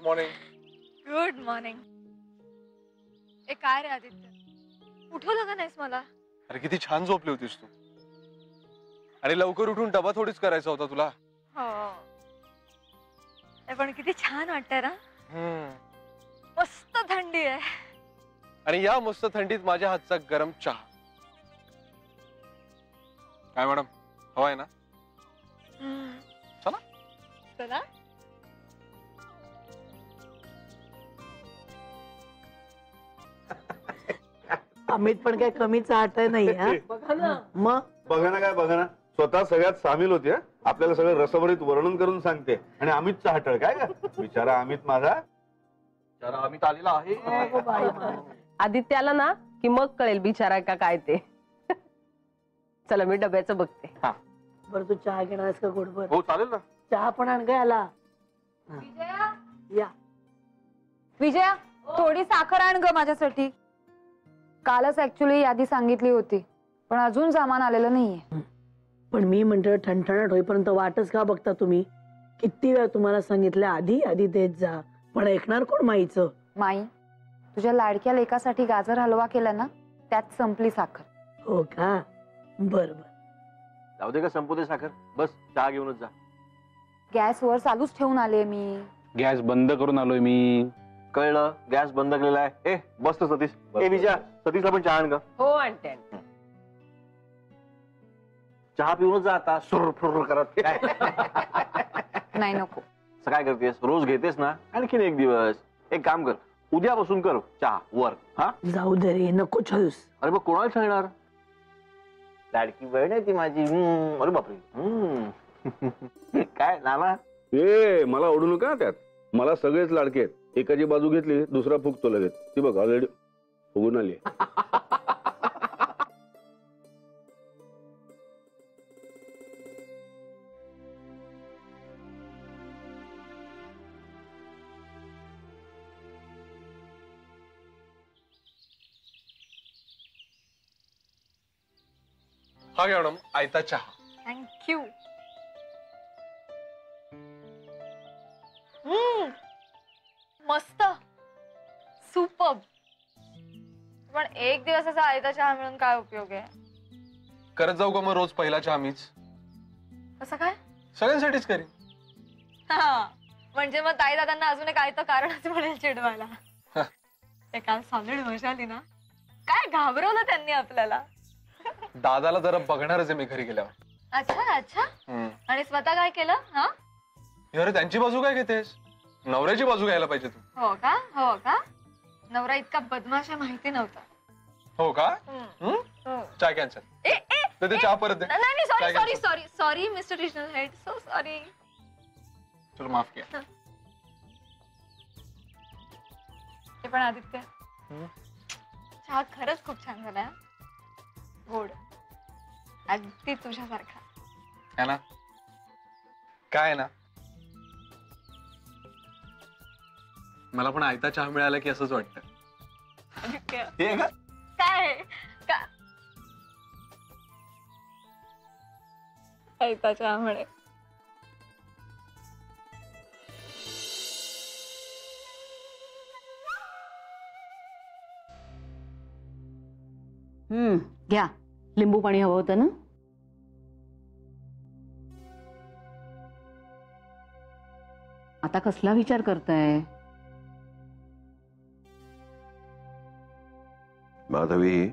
Morning. Good morning. ए काय रे आदित्य, उठवलं का नाहीस मला? अरे किती छान झोपली होतीस तू. आणि लवकर उठून डबा थोडीच करायचा होता तुला. हो, पण किती छान वाटतंय ना. मस्त थंडी आहे. आणि या मस्त थंडीत माझ्या हातचा गरम चहा. काय मॅडम, हवा आहे ना? चला चला. अमित पण काय कमी चाहत नाही. बघा ना. मग बघा ना, काय बघा ना, स्वतः सगळ्यात सामील होती. आपल्याला सगळं रसभरीत वर्णन करून सांगते. आणि अमितचा हटळ काय का, बिचारा अमित माझा. बिचारा अमित आलेला आहे. आदित्याला ना की मग कळेल बिचारा का काय ते. चला मी डब्याचं बघते. बरं तू चहा घेणारस का गोडभर? हो चालेल ना. चहा पण आण गयाला. या विजया, थोडी साखर आण ग माझ्यासाठी. कालच ऍक्च्युली यादी सांगितली होती, पण अजून सामान आलेलं नाहीये. पण मी म्हणते ठणठणाट होईपर्यंत वाटच का बघता तुम्ही? किती वेळा तुम्हाला सांगितलं आधी आधी देत जा, पण ऐकणार कोण माईचं? माई, तुझ्या लाडक्या लेकासाठी गाजर हलवा केला ना, त्यात संपली साखर. हो का? बर बर. जाऊ दे का, संपू दे साखर. बस चहा घेऊनच जा. गॅसवर चालूच ठेवून आले मी. गॅस बंद करून आलोय मी. कळलं, गॅस बंद केलेला आहे. ए बस तो सतीश. ए विजया, सतीशला पण चहा आण का. हो आणते. चहा पिऊनच जा आता, सुर फुर करत. नाही नको. काय करतेस, रोज घेतेस ना, आणखीन एक दिवस. एक काम कर, उद्यापासून कर चहा वर. हा जाऊ दे रे, नको छळूस. अरे मग कोणाला छळणार? लाडकी बहीण आहे ती माझी. अरे बापरे. काय नाना, ए मला ओढू नका त्यात. मला सगळेच लाडके आहेत. एकाची बाजू घेतली दुसरा फुगतो लगेच. ती बघ ऑलरेडी फुगून आली. हा घ्या मॅडम, आयता चहा. थँक्यू. मस्त, सुपर. पण एक दिवसाचा आयता चहा मिळून काय उपयोग आहे? करत जाऊ का मग रोज पहिला चहा मीच? कसं काय? सगळ्यांसाठीच करीन. म्हणजे मग ताई दादांना अजून एक आयतं कारणच मिळेल चिडवायला. ते काल सॉलिड मजा आली ना, काय घाबरवलं त्यांनी आपल्याला. दादाला जरा बघणारच आहे मी घरी गेल्यावर. अच्छा अच्छा. आणि स्वतः काय केलं? हा, अरे त्यांची बाजू काय घेतेस? नवऱ्याची बाजू घ्यायला पाहिजे तू. हो का? हो का? नवरा इतका बदमाश आहे माहिती नव्हता. हो का? चहा कॅन्सल. ते चहा परत दे. नाही, sorry sorry sorry sorry mister regional head, so sorry. चलो माफ किया. हे पण आदित्य, चहा खरंच खूप छान झाला. गोड, अगदी तुझ्यासारखा है ना? काय ना, मला पण आयता चहा मिळाला की असंच वाटतं. काय का आयता चहा म्हणे. घ्या, लिंबू पाणी हवं होतं ना. आता कसला विचार करताय? माधवी,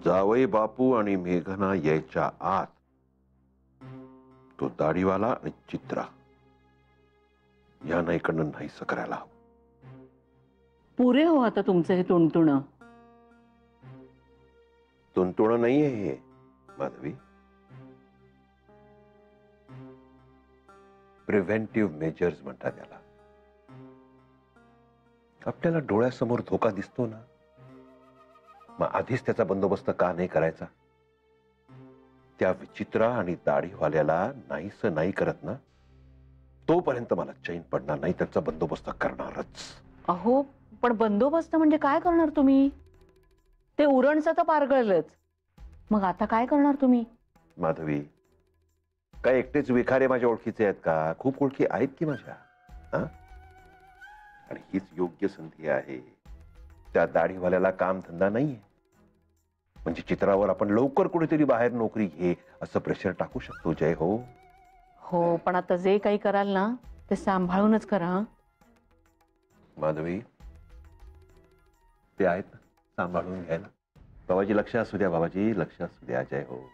जावई बापू आणि मेघना यायच्या आत तो दाढीवाला आणि चित्रा यांना इकडनं नाहीसं करायला हवं. पुरे हो आता तुमचं हे तुणतुणं. तुंतुणं नाहीये हे माधवी, प्रिव्हेंटिव्ह मेजर्स म्हणतात याला. आपल्याला डोळ्यासमोर धोका दिसतो ना, मग आधीच त्याचा बंदोबस्त का नाही करायचा? त्या विचित्रा आणि दाढीवाल्याला नाहीसं नाही करत ना, तोपर्यंत मला चैन पडणार नाही. त्याचा बंदोबस्त करणारच. अहो पण बंदोबस्त म्हणजे काय करणार तुम्ही? ते उरणचं तर पारगळलंच, मग आता काय करणार तुम्ही? माधवी, काय एकटेच विखारे माझ्या ओळखीचे आहेत का? खूप ओळखी आहेत की माझ्या. हा? आणि हीच योग्य संधी आहे. त्या दाढीवाल्याला काम धंदा नाहीये, म्हणजे चित्रावर आपण लवकर कुठेतरी बाहेर नोकरी घे असं प्रेशर टाकू शकतो. जय हो. हो, पण आता जे काही कराल ना ते सांभाळूनच करा. हं? माधवी, ते आहेत ना सांभाळून घ्यायला. बाबाजी लक्ष असू द्या, बाबाजी लक्ष असू द्या. जय हो.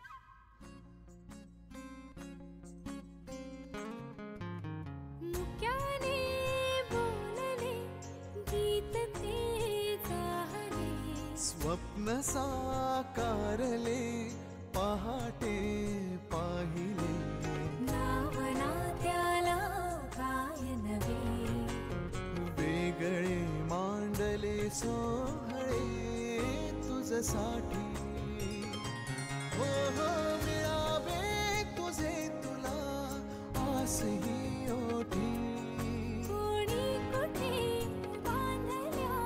स्वप्न साकारले पहाटे पाहिले नावना त्याला काय नवे वेगळे मांडले सोहळे तुझसाठी हो हो मिळावे तुझे तुला आसही ओठी कोणी कुठे बांधल्या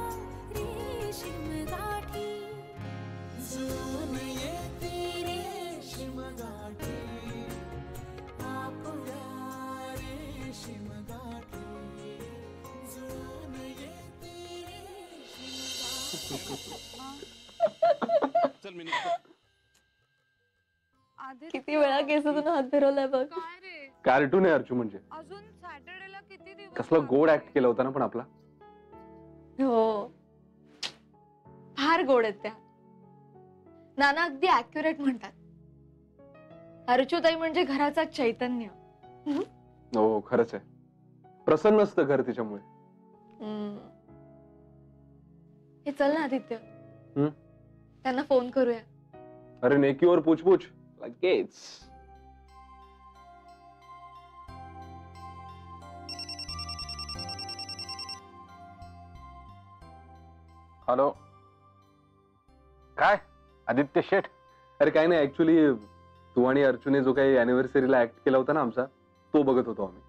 रेशीम गाठी जुळून येते रेशीम गाठी आपुल्या रेशीम गाठी जुळून येते चल मी किती वेळा केसातून हात फिरवलाय बघ. कार्टून आहे अर्चू म्हणजे. अजून सॅटर्डेला किती दिवस कसला गोड ऍक्ट केला होता ना पण आपला. हो, फार गोड आहेत त्या. नाना अगदी ऍक्युरेट म्हणतात. अर्चूताई म्हणजे घराचा चैतन्य. हो खरंच आहे. प्रसन्न असतं घर तिच्यामुळे. हे चल ना आदित्य, हम्म? त्यांना फोन करूया. अरे नेकीवर पूछपूछ लगेच. हॅलो, काय आदित्य शेठ? अरे काही नाही, ऍक्च्युली तू आणि अर्जुने जो काही अॅनिव्हर्सरीला ऍक्ट केला होता ना आमचा, तो बघत होतो आम्ही,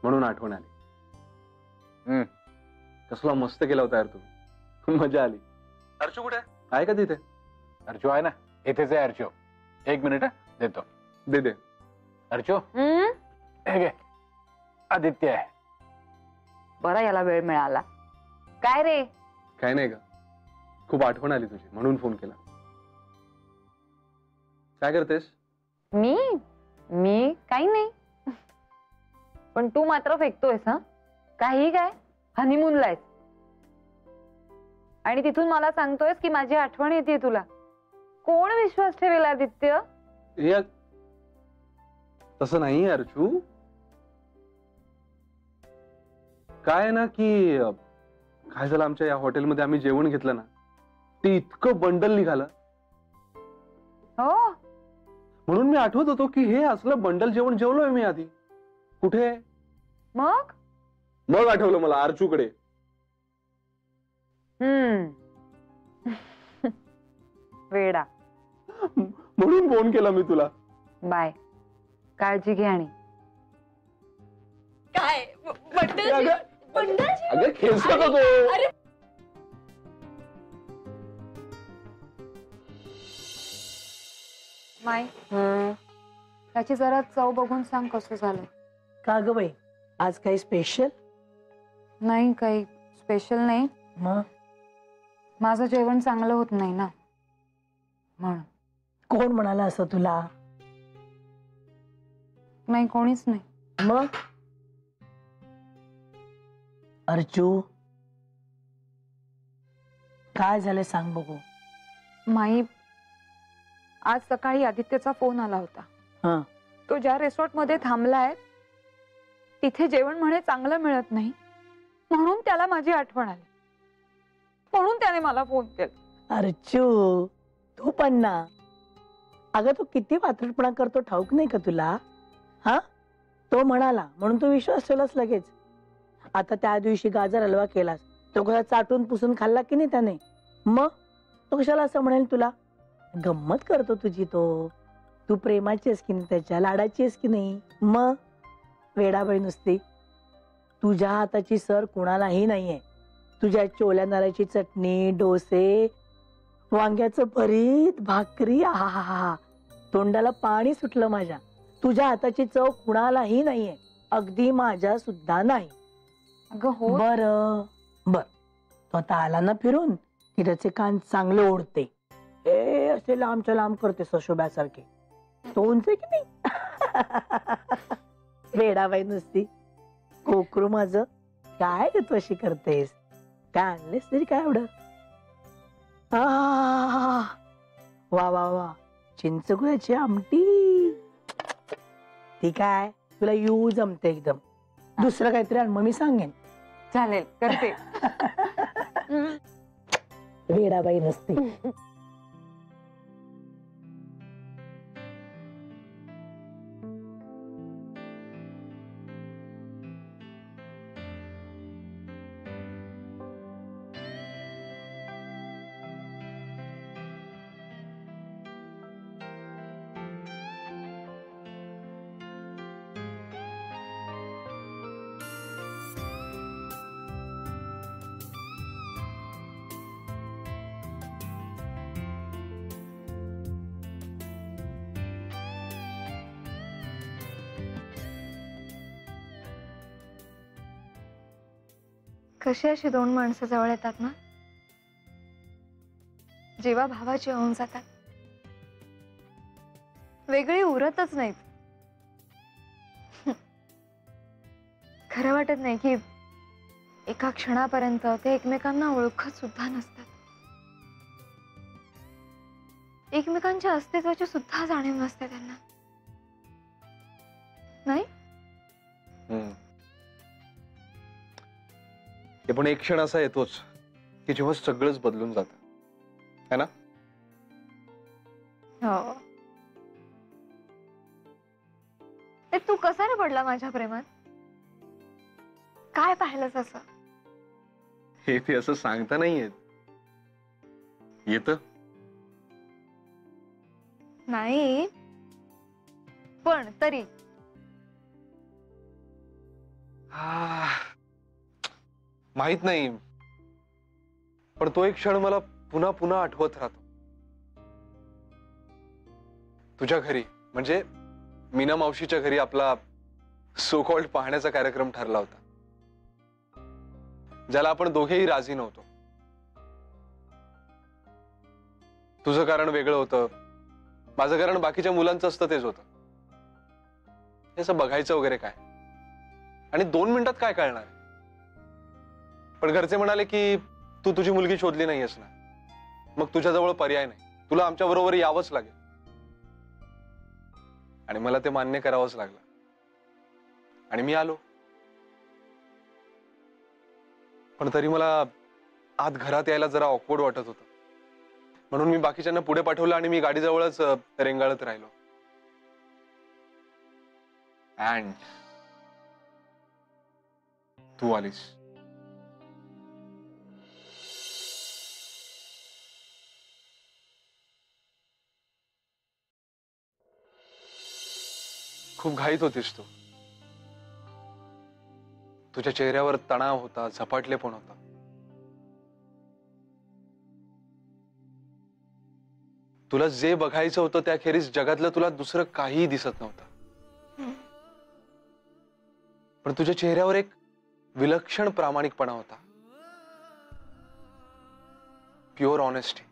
म्हणून आठवण आली. कसला मस्त केला होता यार तुम्ही. मजा आली. अर्जू कुठे आहे का तिथे? अर्जू आहे ना, इथेच आहे अर्जू. एक मिनिट देतो. दे दे. अर्जू हे घे, आदित्य आहे. बरं याला वेळ मिळाला. काय रे? काय नाही का, खूप आठवण आली तुझी म्हणून फोन केला. काय करतेस? मी काही नाही, पण तू मात्र फेकतोयस. हा, काही काय हनीमूनला आहेस आणि तिथून मला सांगतोयस की माझी आठवण येते तुला. कोण विश्वास ठेवेल आदित्य? हे तसं नाही अर्जू. काय ना की काय झालं, आमच्या या हॉटेलमध्ये आम्ही जेवण घेतलं ना, ते इतकं बंडल निघालं. हो, म्हणून मी आठवत होतो की हे असलं बंडल जेवण जेवलोय मी आधी कुठे. मग आठवलं मला अर्जूकडे. वेडा, म्हणून फोन केला मी तुला. बाय, काळजी घे. आणि काय बंडल? अगं खेचत होतो. माय त्याची जरा चव बघून सांग कसं झालं. का ग बाई, आज काही स्पेशल? नाही, काही स्पेशल नाही. मग माझं जेवण चांगलं होत नाही ना म्हणून. कोण म्हणाला असं तुला? नाही, कोणीच नाही. मग अर्जू, काय झालं सांग बघू. माई, आज सकाळी आदित्यचा फोन आला होता. हा, तो ज्या रिसॉर्ट मध्ये थांबलाय तिथे जेवण म्हणे चांगलं मिळत नाही, म्हणून त्याला माझी आठवण आली, म्हणून त्याने मला फोन केला. अर्जू तू पण ना. अगं तो किती वात्रटपणा करतो ठाऊक नाही का तुला? हा, तो म्हणाला म्हणून तू विश्वास ठेवलास लगेच. आता त्या दिवशी गाजर हलवा केलास, तो कसा चाटून पुसून खाल्ला की नाही त्याने? मग तो कशाला असं म्हणेल तुला? गंमत करतो तुझी तो. तू प्रेमाची आहेस की नाही, त्याच्या लाडाची आहेस की नाही? मग वेडाबाई नुसती. तुझ्या हाताची सर कुणालाही नाहीये. तुझ्या चोल्या नारळाची चटणी, डोसे, वांग्याचं भरीत, भाकरी, आहा, तोंडाला पाणी सुटलं माझ्या. तुझ्या हाताची चव कुणालाही नाहीये, अगदी माझ्या सुद्धा नाही. अगं हो. बर बर, तो आता आला ना फिरून की त्याचे कान चांगले ओढते. ए असे लांबच्या लांब करते सशोब्यासारखे. तो उंच आहे की नाही? वेडाबाई नुसती. कोकरू माझं, काय ग तू अशी करतेस? काय आणलेस तरी काय एवढं? वा वा वा, चिंचगुळ्याची आमटी. ती काय तुला यू जमते एकदम. दुसरं काहीतरी आण, मग मी सांगेन. चालेल, करते. वेडाबाई नसते. कशी अशी दोन माणसं जवळ येतात ना, जेव्हा भावाची होऊन जातात, वेगळी उरतच नाहीत. खरं वाटत नाही की एका क्षणापर्यंत ते एकमेकांना ओळखत सुद्धा नसतात. एकमेकांच्या अस्तित्वाची सुद्धा जाणीव नसते त्यांना, नाही? ते पण एक क्षण असा येतोच की जेव्हा सगळंच बदलून जात, है ना? हो. ते तू कसा रे पडला माझ्या प्रेमात? काय पाहिलंस असं? हे ते असं सांगता नाही येत. येत नाही, पण तरी माहित नाही, पण तो एक क्षण मला पुन्हा पुन्हा आठवत राहतो. तुझ्या घरी, म्हणजे मीना मावशीच्या घरी आपला सो कॉल्ड पाहण्याचा कार्यक्रम ठरला होता, ज्याला आपण दोघेही राजी नव्हतो. तुझं कारण वेगळं होतं, माझं कारण बाकीच्या मुलांचं असतं तेच होतं. हे असं बघायचं वगैरे काय, आणि 2 मिनिटात काय कळणार? पण घरचे म्हणाले की तू तुझी मुलगी शोधली नाहीयेस ना, मग तुझ्याजवळ पर्याय नाही, तुला आमच्या बरोबर यावंच लागेल. आणि मला ते मान्य करावंच लागलं, आणि मी आलो. पण तरी मला आत घरात यायला जरा ऑकवर्ड वाटत होतं, म्हणून मी बाकीच्यांना पुढे पाठवलं आणि मी गाडीजवळच रेंगाळत राहिलो. अँड तू आलीस. खूप घाईत होतीस तू. तुझ्या चेहऱ्यावर तणाव होता, झपाटले पण होता. तुला जे बघायचं होतं त्याखेरीज जगातलं तुला दुसरं काहीही दिसत नव्हतं. पण तुझ्या चेहऱ्यावर एक विलक्षण प्रामाणिकपणा होता, प्युअर ऑनेस्टी.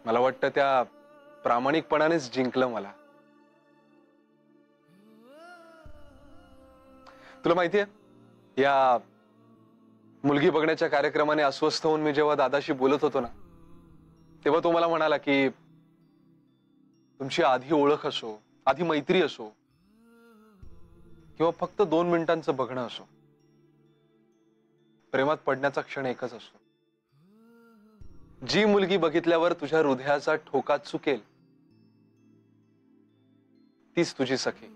मला वाटतं त्या प्रामाणिकपणानेच जिंकलं मला. तुला माहितीये, या मुलगी बघण्याच्या कार्यक्रमाने अस्वस्थ होऊन मी जेव्हा दादाशी बोलत होतो ना, तेव्हा तो मला म्हणाला की तुमची आधी ओळख असो, आधी मैत्री असो, किंवा फक्त 2 मिनिटांचं बघणं असो, प्रेमात पडण्याचा क्षण एकच असतो. जी मुलगी बघितल्यावर तुझ्या हृदयाचा ठोका चुकेल तीच तुझी सखी.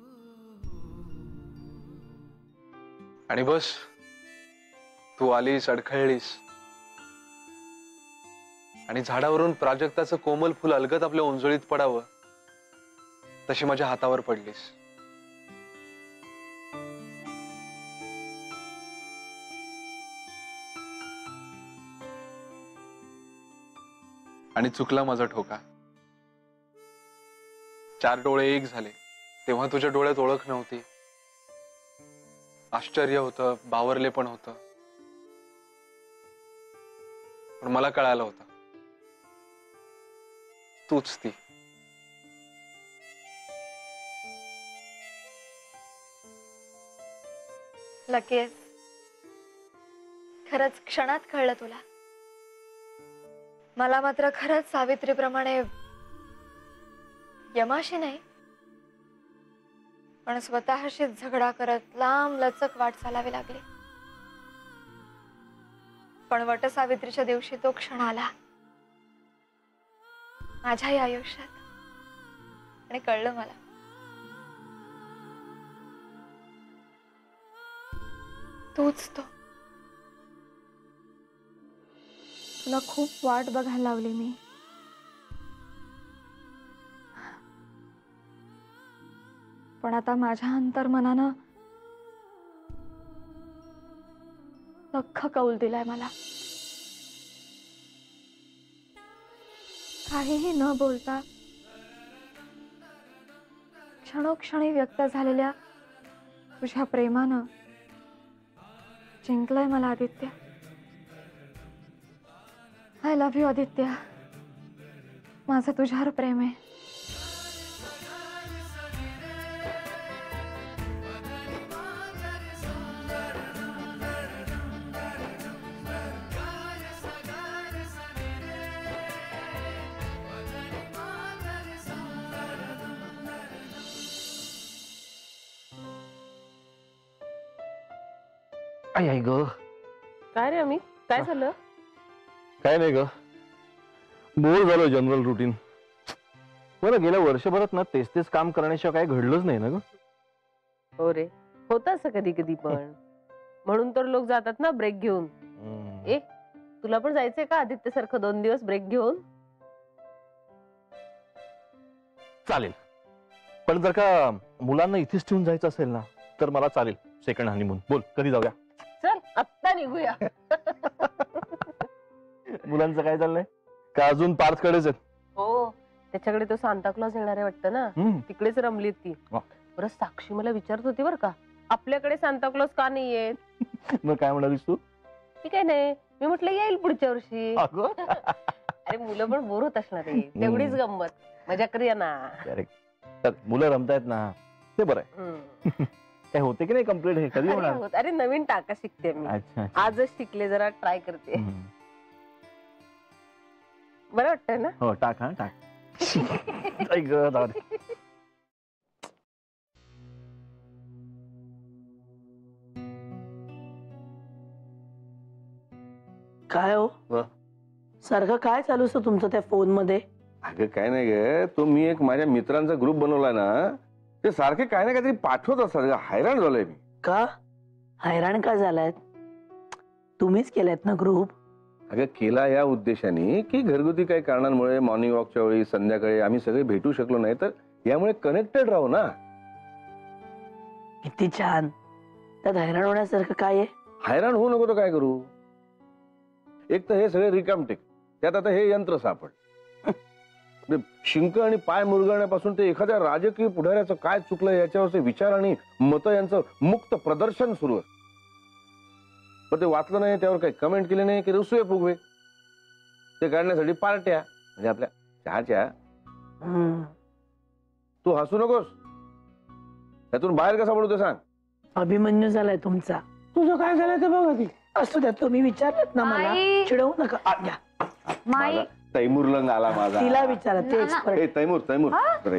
आणि बस तू आलीस, अडखळलीस, आणि झाडावरून प्राजक्ताचं कोमल फुल अलगद आपल्या ओंजळीत पडावं तशी माझ्या हातावर पडलीस. आणि चुकला माझा ठोका. 4 डोळे एक झाले, तेव्हा तुझ्या डोळ्यात ओळख नव्हती, आश्चर्य होतं, बावरले पण होतं, पण मला कळालं होतं तूच ती. लकेज खरंच क्षणात कळलं तुला. मला मात्र खरंच सावित्रीप्रमाणे यमाशी नाही पण स्वतःशी झगडा करत लांब लचक वाट चालावी लागली. पण वटसावित्रीच्या दिवशी तो क्षण आला माझ्याही आयुष्यात आणि कळलं मला तूच तो. तुला खूप वाट बघायला लावली मी. पण आता माझ्या अंतर्मनानं लख्ख कौल दिलाय मला. काहीही न बोलता क्षणोक्षणी व्यक्त झालेल्या तुझ्या प्रेमानं जिंकलंय मला Aditya. I love you Aditya. माझं तुझ्यावर प्रेम आहे. आई ग, काय रे अमित, काय झालं? काय नाही ग, बोर झालो जनरल रुटीन. बरं गेल्या वर्षभरात ना तेच तेच काम करण्याशिवाय काय घडलंच नाही ना ग. हो रे, होत असं कधी कधी पण. म्हणून तर लोक जातात ना ब्रेक घेऊन. ए, तुला पण जायचंय का आदित्य सारखं 2 दिवस ब्रेक घेऊन? चालेल, पण जर का मुलांना इथेच ठेवून जायचं असेल ना तर मला चालेल. Second honeymoon. बोल कधी जाऊया? चल आत्ता निघूया. मुलांचं काय चाललंय का अजून पार्थ कडेच आहेत? हो, त्याच्याकडे तो सांताक्लॉज येणार आहे वाटतं ना, तिकडेच रमलीत ती. बरं, साक्षी मला विचारत होती बरं का, आपल्याकडे सांताक्लॉज का नाही येत? मग काय म्हणालीस तू? ती काय नाही, मी म्हटलं येईल पुढच्या वर्षी. अरे मुलं पण बोर होत असणार आहे, तेवढीच गंमत. मजा करूया ना. मुलं रमतायत ना, ते बरं आहे. काय होते की नाही कम्प्लीट? हे कधी होणार? अरे नवीन टाका शिकते मी. आजच शिकले, जरा ट्राय करते. बरं वाटतंय ना? हो, टाक. हा टाक. काय हो, सारखं काय चालू असतं तुमचं त्या फोन मध्ये? अगं काय नाही ग, तो मी एक माझ्या मित्रांचा ग्रुप बनवलाय ना, ते सारखे काय ना काहीतरी पाठवत असतात. हैराण झालोय मी. का हैराण का झालायत? तुम्हीच केलायत ना ग्रुप. अगं केला या उद्देशाने की घरगुती काही कारणांमुळे मॉर्निंग वॉकच्या वेळी संध्याकाळी आम्ही सगळे भेटू शकलो नाही, तर यामुळे कनेक्टेड राहू ना. किती छान. त्यात हैराण होण्यासारखं काय आहे? हैराण होऊ नको तर काय करू? एक तर हे सगळे रिकामटेक, त्यात आता हे यंत्र सापड. शिंक आणि पाय मुरगळण्यापासून ते एखाद्या राजकीय पुढाऱ्याचं काय चुकलं याच्यावरचे विचार आणि मत यांचं मुक्त प्रदर्शन सुरू आहे. पण ते वाचलं नाही, त्यावर काही कमेंट केले नाही की रुसवे फुगवे. ते काढण्यासाठी पार्ट्या म्हणजे आपल्या चहाच्या. तू हसू नकोस, त्यातून बाहेर कसा पडू ते सांग. अभिमन्यू झालाय तुमचा. तुझं काय झालंय ते बघा की. असू द्या, तुम्ही विचारलेत ना मला, चिडवू नका. घ्या. तैमूर आला माझा. तिला विचारा, ते एक्सपर्ट. तैमूर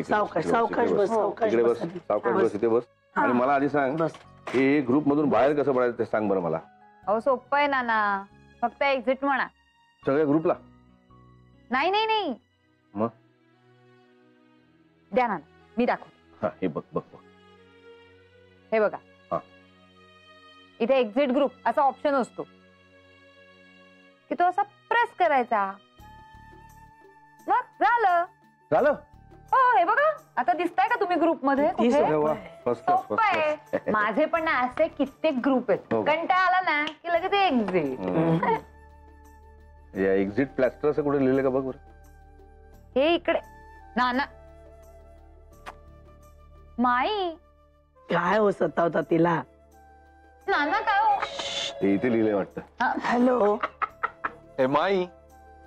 सावकाश सावकाश बस, सावकाश बस, सावकाश बस, इथे बस. आणि मला आधी सांग, हे ग्रुप मधून बाहेर कसं पडायचं ते सांग बरं मला. अहो सोपं आहे नाना, फक्त एक्झिट म्हणा. सगळ्या ग्रुपला? नाही नाही नाही. मग द्या नाना, मी दाखव. हे बघ बघ बघ, हे बघा, इथे एक्झिट ग्रुप असा ऑप्शन असतो की तो असा प्रेस करायचा, मग झालं. हो, हे बघा, आता दिसताय का तुम्ही ग्रुप मध्ये? सोपं आहे. माझे पण ना असे कित्येक ग्रुप आहेत. कंटाळा आला ना की लगेच एक्झिट. या एक्झिट प्लॅस्टर असं कुठे लिहिलं का बघ बरं. हे इकडे नाना, माई काय हो सतावता तिला? नाना काय हो? ते इथे लिहिले वाटतं. हॅलो, हे माई,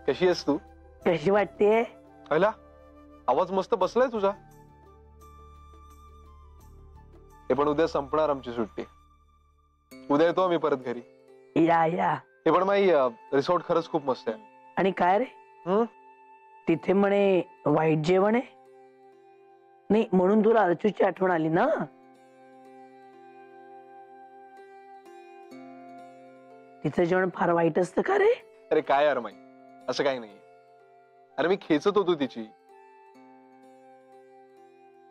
कशी आहेस तू? कशी वाटते? पहिला आवाज मस्त बसलाय तुझा. हे पण उद्या संपणार आमची सुट्टी. उद्या येतो आम्ही परत घरी. या या. हे पण माई, रिसॉर्ट खरंच खूप मस्त आहे. आणि काय रे, तिथे म्हणे वाईट जेवण आहे? नाही म्हणून तुला अर्चूची आठवण आली ना? तिचं जेवण फार वाईट असतं का रे? अरे काय यार माई, असं काही नाही. अरे मी खेचत होतो तिची.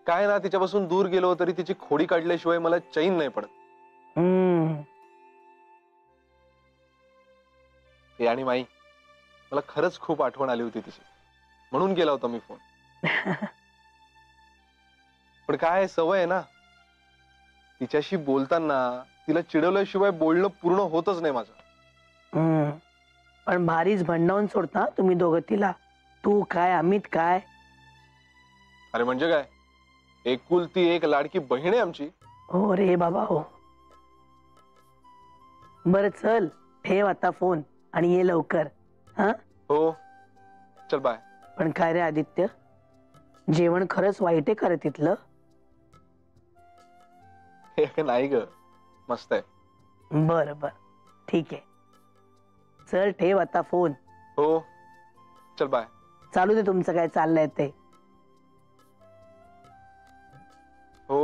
काय ना, तिच्यापासून दूर गेलो तरी तिची खोडी काढल्याशिवाय मला चैन नाही पडत. हे आणि माई, मला खरंच खूप आठवण आली होती तिची, म्हणून केला होता मी फोन. पण काय सवय आहे ना, तिच्याशी बोलताना तिला चिडवल्याशिवाय बोलणं पूर्ण होतच नाही माझं. पण भारीच भांडवून सोडता तुम्ही दोघं तिला. तू काय, अमित काय. अरे म्हणजे काय, एकुलती एक लाडकी बहीण आहे आमची. हो रे बाबा हो. बर चल, ठेव आता फोन आणि ये लवकर. हा हो, चल बाय. पण काय रे आदित्य, जेवण खरंच वाईट आहे का रे तिथलं? हे नाही ग, मस्त आहे. बर बर, ठीक आहे. चल ठेव आता फोन. हो, चल बाय. चालू दे तुमचं काय चाललंय ते. हो